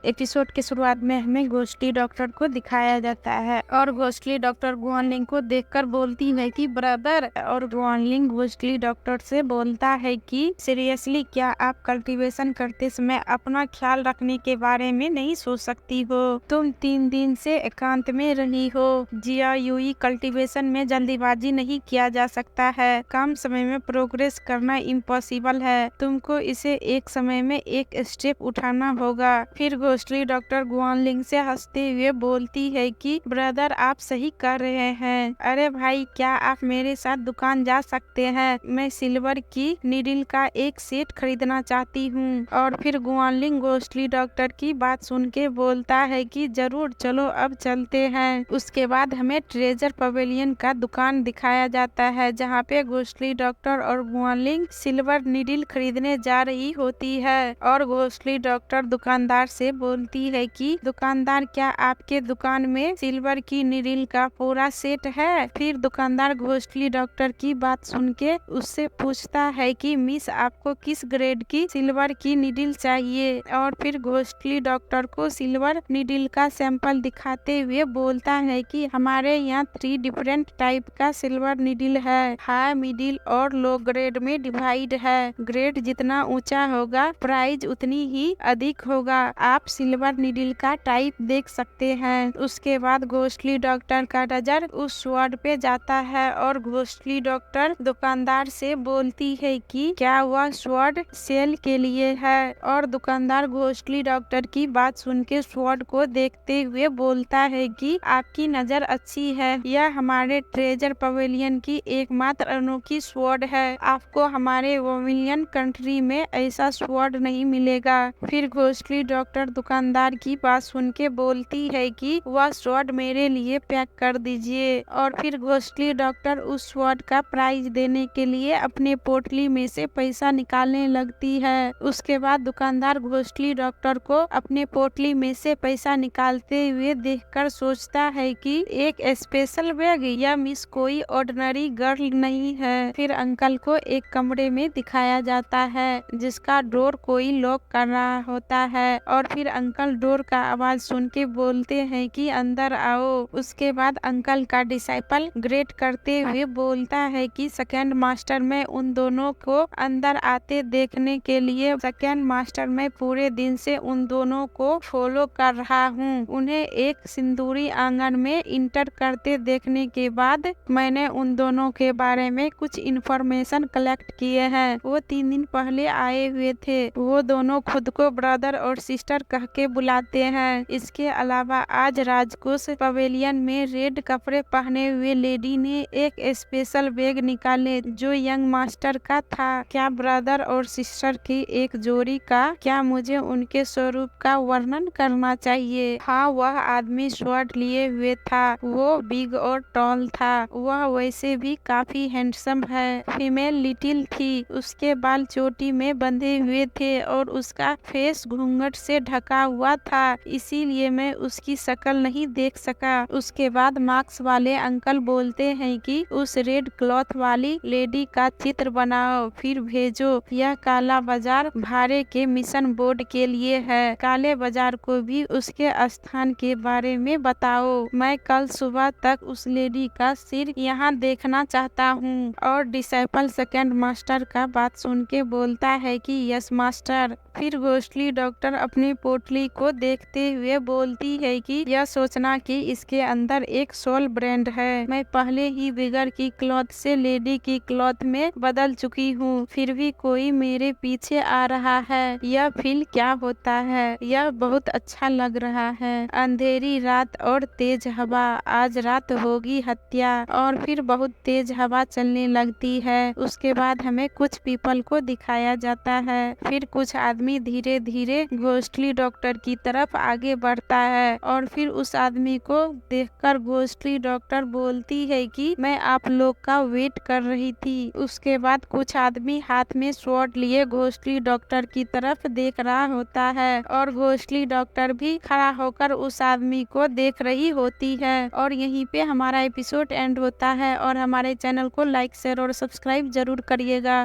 Episode के शुरुआत में हमें घोस्टली डॉक्टर को दिखाया जाता है और घोस्टली डॉक्टर गुआनलिंग को देखकर बोलती है कि ब्रदर, और गुआनलिंग घोस्टली डॉक्टर से बोलता है कि सीरियसली क्या आप कल्टीवेशन करते समय अपना ख्याल रखने के बारे में नहीं सोच सकती हो? तुम 3 दिन से एकांत में रही हो। जियायुई कल्टीवेशन में जल्दीबाजी नहीं किया जा सकता है। कम समय में प्रोग्रेस करना इम्पॉसिबल है। तुमको इसे एक समय में एक स्टेप उठाना होगा। फिर घोस्टली डॉक्टर गुआनलिंग से हंसते हुए बोलती है कि ब्रदर, आप सही कर रहे हैं। अरे भाई, क्या आप मेरे साथ दुकान जा सकते हैं? मैं सिल्वर की नीडल का एक सेट खरीदना चाहती हूँ। और फिर गुआनलिंग घोस्टली डॉक्टर की बात सुन के बोलता है कि जरूर, चलो अब चलते हैं। उसके बाद हमें ट्रेजर पवेलियन का दुकान दिखाया जाता है जहाँ पे घोस्टली डॉक्टर और गुआनलिंग सिल्वर नीडल खरीदने जा रही होती है। और घोस्टली डॉक्टर दुकानदार से बोलती है कि दुकानदार, क्या आपके दुकान में सिल्वर की नीडल का पूरा सेट है? फिर दुकानदार घोस्टली डॉक्टर की बात सुन के उससे पूछता है कि मिस, आपको किस ग्रेड की सिल्वर की नीडल चाहिए? और फिर घोस्टली डॉक्टर को सिल्वर नीडल का सैंपल दिखाते हुए बोलता है कि हमारे यहाँ 3 डिफरेंट टाइप का सिल्वर नीडल है। हाई, मिडिल और लो ग्रेड में डिवाइड है। ग्रेड जितना ऊंचा होगा, प्राइस उतनी ही अधिक होगा। आप सिल्वर नीडल का टाइप देख सकते हैं। उसके बाद घोस्टली डॉक्टर का नजर उस स्वॉर्ड पे जाता है और घोस्टली डॉक्टर दुकानदार से बोलती है कि क्या वह स्वॉर्ड सेल के लिए है? और दुकानदार घोस्टली डॉक्टर की बात सुन के स्वॉर्ड को देखते हुए बोलता है कि आपकी नजर अच्छी है। यह हमारे ट्रेजर पवेलियन की एकमात्र अनोखी स्वॉर्ड है। आपको हमारे वोमिलियन कंट्री में ऐसा स्वॉर्ड नहीं मिलेगा। फिर घोस्टली डॉक्टर दुकानदार की बात सुन के बोलती है कि वह स्वॉर्ड मेरे लिए पैक कर दीजिए। और फिर घोस्टली डॉक्टर उस स्वॉर्ड का प्राइस देने के लिए अपने पोटली में से पैसा निकालने लगती है। उसके बाद दुकानदार घोस्टली डॉक्टर को अपने पोटली में से पैसा निकालते हुए देखकर सोचता है कि एक स्पेशल बैग, या मिस कोई ऑर्डिनरी गर्ल नहीं है। फिर अंकल को एक कमरे में दिखाया जाता है जिसका डोर कोई लॉक कर रहा होता है। और फिर अंकल डोर का आवाज सुन के बोलते हैं कि अंदर आओ। उसके बाद अंकल का डिसाइपल ग्रेट करते हुए बोलता है कि सेकंड मास्टर, मैं उन दोनों को अंदर आते देखने के लिए सेकंड मास्टर, मैं पूरे दिन से उन दोनों को फॉलो कर रहा हूँ। उन्हें एक सिंदूरी आंगन में इंटर करते देखने के बाद मैंने उन दोनों के बारे में कुछ इन्फॉर्मेशन कलेक्ट किए हैं। वो 3 दिन पहले आए हुए थे। वो दोनों खुद को ब्रदर और सिस्टर कह के बुलाते हैं। इसके अलावा आज राजकोष पवेलियन में रेड कपड़े पहने हुए लेडी ने एक स्पेशल बैग निकाले जो यंग मास्टर का था। क्या ब्रदर और सिस्टर की एक जोड़ी का? क्या मुझे उनके स्वरूप का वर्णन करना चाहिए? हाँ, वह आदमी स्वॉर्ड लिए हुए था। वो बिग और टॉल था। वह वैसे भी काफी हैंडसम है। फीमेल लिटिल थी। उसके बाल चोटी में बंधे हुए थे और उसका फेस घूंघट से ढका हुआ था, इसीलिए मैं उसकी शक्ल नहीं देख सका। उसके बाद मार्क्स वाले अंकल बोलते हैं कि उस रेड क्लॉथ वाली लेडी का चित्र बनाओ, फिर भेजो। यह काला बाजार भाड़े के मिशन बोर्ड के लिए है। काले बाजार को भी उसके स्थान के बारे में बताओ। मैं कल सुबह तक उस लेडी का सिर यहाँ देखना चाहता हूँ। और डिसाइपल सेकंड मास्टर का बात सुन के बोलता है कि यस मास्टर। फिर घोस्टली डॉक्टर अपनी पोटली को देखते हुए बोलती है कि यह सोचना कि इसके अंदर एक सोल ब्रांड है। मैं पहले ही बिगर की क्लॉथ से लेडी की क्लॉथ में बदल चुकी हूँ, फिर भी कोई मेरे पीछे आ रहा है। यह फील क्या होता है? यह बहुत अच्छा लग रहा है। अंधेरी रात और तेज हवा। आज रात होगी हत्या। और फिर बहुत तेज हवा चलने लगती है। उसके बाद हमें कुछ पीपल को दिखाया जाता है। फिर कुछ आदमी धीरे धीरे घोस्टली डॉक्टर की तरफ आगे बढ़ता है। और फिर उस आदमी को देखकर घोस्टली डॉक्टर बोलती है कि मैं आप लोग का वेट कर रही थी। उसके बाद कुछ आदमी हाथ में स्वॉर्ड लिए घोस्टली डॉक्टर की तरफ देख रहा होता है और घोस्टली डॉक्टर भी खड़ा होकर उस आदमी को देख रही होती है। और यहीं पे हमारा एपिसोड एंड होता है। और हमारे चैनल को लाइक, शेयर और सब्सक्राइब जरूर करिएगा।